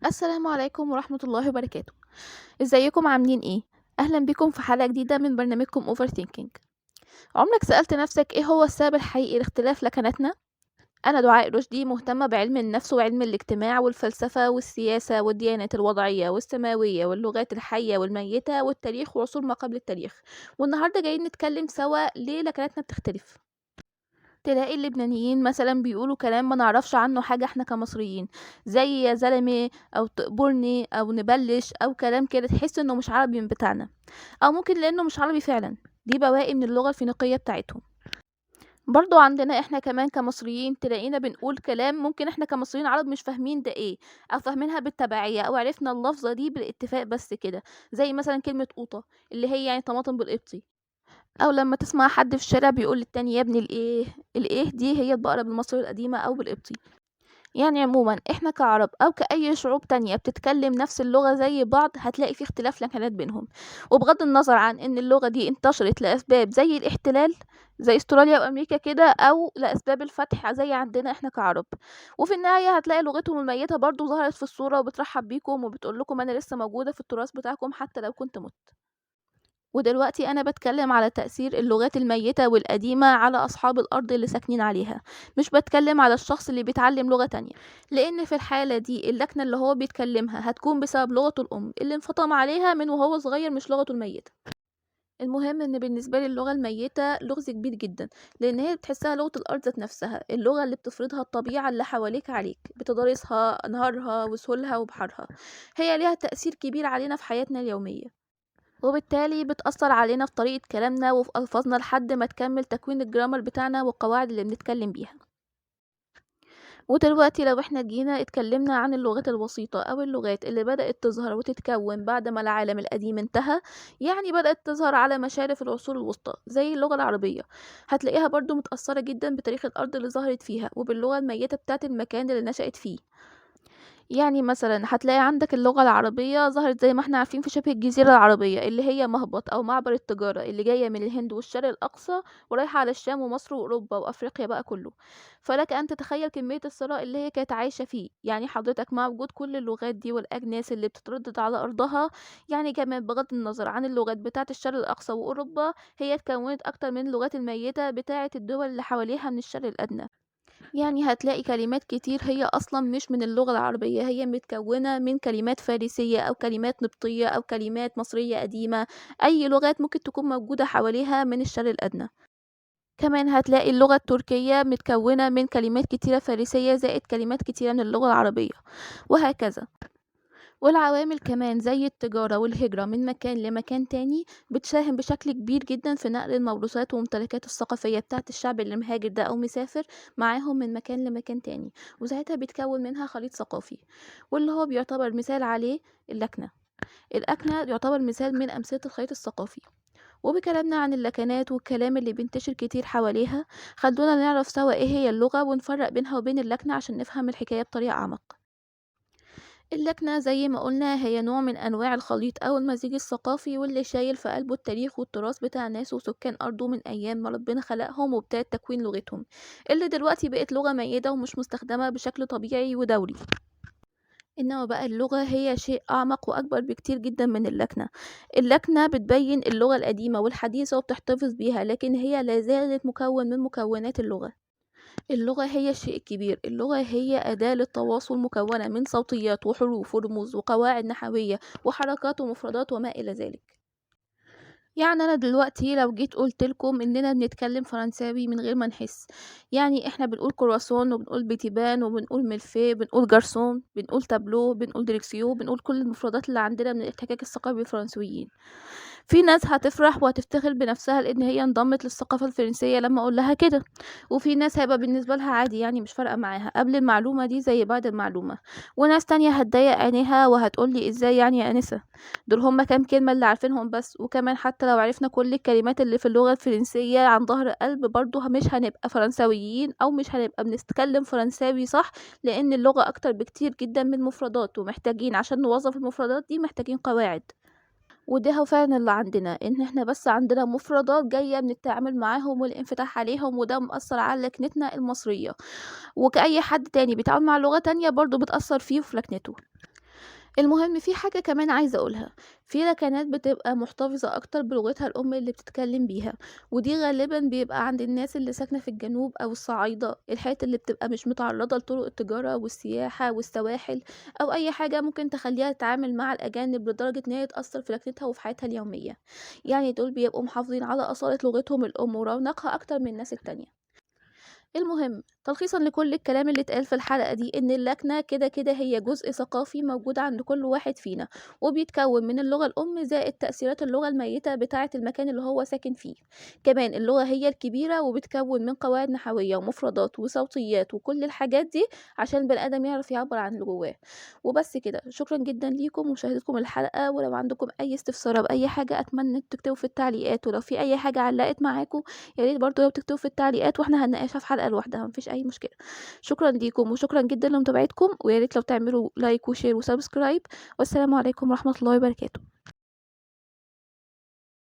السلام عليكم ورحمة الله وبركاته. ازيكم عاملين ايه؟ اهلا بكم في حلقة جديدة من برنامجكم Overthinking. عمرك سألت نفسك ايه هو السبب الحقيقي لاختلاف لكناتنا؟ انا دعاء رشدي، مهتمة بعلم النفس وعلم الاجتماع والفلسفة والسياسة والديانات الوضعية والسماوية واللغات الحية والميتة والتاريخ وعصور ما قبل التاريخ. والنهاردة جايين نتكلم سوا ليه لكناتنا بتختلف. تلاقي اللبنانيين مثلا بيقولوا كلام ما نعرفش عنه حاجة احنا كمصريين، زي يا زلمة او تقبرني او نبلش او كلام كده تحس انه مش عربي من بتاعنا، او ممكن لانه مش عربي فعلا. دي بواقي من اللغة الفينيقية بتاعتهم. برضو عندنا احنا كمان كمصريين تلاقينا بنقول كلام ممكن احنا كمصريين عرب مش فاهمين ده ايه، او فاهمينها بالتبعية او عرفنا اللفظة دي بالاتفاق بس كده. زي مثلا كلمة قوطة اللي هي يعني طماطم بالقبطي، او لما تسمع حد في الشارع بيقول للتاني يا ابني الايه. الايه دي هي البقرة بالمصري القديمة او بالقبطي. يعني عموما احنا كعرب او كأي شعوب تانية بتتكلم نفس اللغة زي بعض هتلاقي في اختلاف لكنات بينهم. وبغض النظر عن ان اللغة دي انتشرت لاسباب زي الاحتلال، زي استراليا وامريكا كده، او لاسباب الفتح زي عندنا احنا كعرب. وفي النهاية هتلاقي لغتهم الميتة برضو ظهرت في الصورة وبترحب بيكم وبتقول لكم انا لسه موجودة في التراث بتاعكم حتى لو كنت مت. ودلوقتي أنا باتكلم على تأثير اللغات الميتة والقديمة على أصحاب الأرض اللي ساكنين عليها، مش باتكلم على الشخص اللي بيتعلم لغة تانية. لأن في الحالة دي اللكنة اللي هو بيتكلمها هتكون بسبب لغته الأم اللي انفطم عليها من وهو صغير، مش لغته الميتة. المهم ان بالنسبه لي اللغه الميته لغز كبير جدا، لان هي بتحسها لغه الارض ذات نفسها، اللغه اللي بتفرضها الطبيعه اللي حواليك عليك بتضاريسها انهارها وسهولها وبحارها. هي ليها تاثير كبير علينا في حياتنا اليوميه، وبالتالي بتأثر علينا في طريقة كلامنا وفي ألفاظنا لحد ما تكمل تكوين الجرامر بتاعنا والقواعد اللي بنتكلم بيها. ودلوقتي لو احنا جينا اتكلمنا عن اللغات الوسيطة أو اللغات اللي بدأت تظهر وتتكون بعد ما العالم القديم انتهى، يعني بدأت تظهر على مشارف العصور الوسطى زي اللغة العربية، هتلاقيها برضو متأثرة جدا بتاريخ الأرض اللي ظهرت فيها وباللغة الميتة بتاعت المكان اللي نشأت فيه. يعني مثلا هتلاقي عندك اللغة العربية ظهرت زي ما احنا عارفين في شبه الجزيرة العربية اللي هي مهبط أو معبر التجارة اللي جاية من الهند والشرق الأقصى ورايحة على الشام ومصر وأوروبا وأفريقيا بقى كله. فلك أن تتخيل كمية الثراء اللي هي كانت عايشة فيه. يعني حضرتك مع وجود كل اللغات دي والأجناس اللي بتتردد على أرضها، يعني كمان بغض النظر عن اللغات بتاعة الشرق الأقصى وأوروبا، هي اتكونت أكتر من اللغات الميتة بتاعة الدول اللي حواليها من الشرق الأدنى. يعني هتلاقي كلمات كتير هي أصلا مش من اللغة العربية، هي متكونة من كلمات فارسية أو كلمات نبطية أو كلمات مصرية قديمة. أي لغات ممكن تكون موجودة حواليها من الشرق الأدنى. كمان هتلاقي اللغة التركية متكونة من كلمات كتيرة فارسية زائد كلمات كتيرة من اللغة العربية، وهكذا. والعوامل كمان زي التجارة والهجرة من مكان لمكان تاني بتساهم بشكل كبير جدا في نقل الموروثات والممتلكات الثقافية بتاعت الشعب اللي مهاجر ده أو مسافر معاهم من مكان لمكان تاني، وساعتها بيتكون منها خليط ثقافي، واللي هو بيعتبر مثال عليه اللكنة. الأكنة يعتبر مثال من أمثلة الخليط الثقافي. وبكلامنا عن اللكنات والكلام اللي بينتشر كتير حواليها، خلونا نعرف سوا ايه هي اللغة ونفرق بينها وبين اللكنة عشان نفهم الحكاية بطريقة أعمق. اللكنة زي ما قلنا هي نوع من أنواع الخليط أو المزيج الثقافي، واللي شايل في قلبه التاريخ والتراث بتاع ناس وسكان أرضه من أيام ما ربنا خلقهم وابتدت تكوين لغتهم، اللي دلوقتي بقت لغة ميتة ومش مستخدمة بشكل طبيعي ودوري. إنما بقى اللغة هي شيء أعمق وأكبر بكتير جدا من اللكنة. اللكنة بتبين اللغة القديمة والحديثة وبتحتفظ بيها، لكن هي لازالت مكون من مكونات اللغة. اللغة هي شيء كبير، اللغة هي أداة للتواصل مكونة من صوتيات وحروف ورموز وقواعد نحوية وحركات ومفردات وما إلى ذلك. يعني أنا دلوقتي لو جيت قلت لكم إننا بنتكلم فرنساوي من غير ما نحس، يعني إحنا بنقول كرواسون وبنقول بيتيبان وبنقول ملفيه، بنقول جرسون، بنقول تابلو، بنقول ديريكسيو، بنقول كل المفردات اللي عندنا من الاحتكاك الثقافي بالفرنسويين. في ناس هتفرح وهتفتخر بنفسها لان هي انضمت للثقافة الفرنسية لما اقول لها كده، وفي ناس هيبقى بالنسبة لها عادي، يعني مش فارقة معاها قبل المعلومة دي زي بعد المعلومة. وناس تانية هتضايق عينيها وهتقولي ازاي يعني يا انسة، دول هما كام كلمة اللي عارفينهم بس، وكمان حتى لو عرفنا كل الكلمات اللي في اللغة الفرنسية عن ظهر قلب برضو مش هنبقى فرنساويين او مش هنبقى بنتكلم فرنساوي صح، لان اللغة اكتر بكتير جدا من مفردات، ومحتاجين عشان نوظف المفردات دي محتاجين قواعد. وده هو فعلا اللي عندنا، ان احنا بس عندنا مفردات جاية من التعامل معاهم والانفتاح عليهم، وده مأثر على لكنتنا المصرية. وكأي حد تاني بيتعامل مع لغة تانية برضو بتأثر فيه وفي لكنته. المهم في حاجة كمان عايزة أقولها، في ركنات بتبقى محتفظة أكتر بلغتها الأم اللي بتتكلم بيها، ودي غالبًا بيبقى عند الناس اللي ساكنة في الجنوب أو الصعايدة، الحتت اللي بتبقى مش متعرضة لطرق التجارة والسياحة والسواحل، أو أي حاجة ممكن تخلّيها تتعامل مع الأجانب لدرجة إن هي تأثّر في ركنتها وفي حياتها اليومية، يعني دول بيبقوا محافظين على أصالة لغتهم الأم ورونقها أكتر من الناس التانية. المهم تلخيصا لكل الكلام اللي اتقال في الحلقة دي إن اللكنة كده هي جزء ثقافي موجود عند كل واحد فينا، وبيتكون من اللغة الأم زائد تأثيرات اللغة الميتة بتاعة المكان اللي هو ساكن فيه. كمان اللغة هي الكبيرة وبتكون من قواعد نحوية ومفردات وصوتيات وكل الحاجات دي عشان البني آدم يعرف يعبر عن اللي جواه. وبس كده، شكرا جدا ليكم ومشاهدتكم الحلقة، ولو عندكم أي استفسار أو أي حاجة أتمنى تكتبوا في التعليقات، ولو في أي حاجة علقت معاكم يا ريت برضه لو تكتبوا في التعليقات وإحنا هنناقشها في حلقة لوحدها، ما فيش أي مشكلة. شكرًا ليكم وشكرًا جدًا لمتابعتكم، ويا ريت لو تعملوا لايك وشير وسبسكرايب، والسلام عليكم ورحمة الله وبركاته.